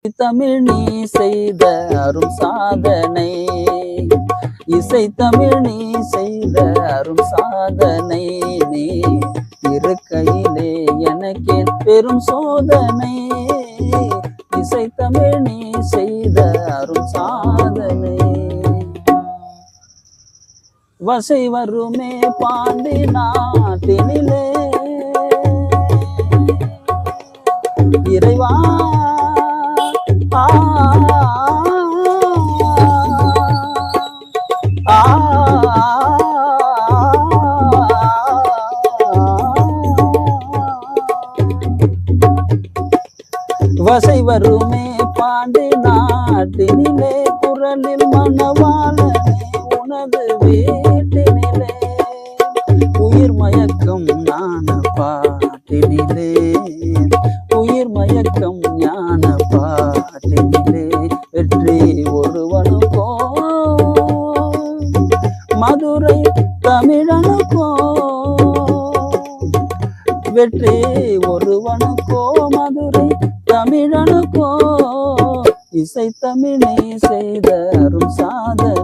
தமிழ் நீ செய்த அரும் சாதனை, இசை தமிழ் நீ செய்த அரும் சாதனை, நீ இருக்கையிலே எனக்கே பெரும் சோதனை, இசை தமிழ் நீ செய்த அரும் சாதனை. வசை வருமே பாண்டி நாட்டினிலே இறைவா, வசை வருமே பாண்டி நாட்டினிலே, குரலில் மணவாளனே உனது வீட்டினிலே, உயிர் மயக்கம் ஞான பாட்டினிலே, உயிர் மயக்கம் ஞான பாட்டினிலே, வெற்றி ஒருவனுக்கோ மதுரை தமிழனுக்கோ, வெற்றி ஒருவனுக்கோ மதுரை தமிழனுக்கோ, இசை தமிழை செய்த அரும் சாதனை.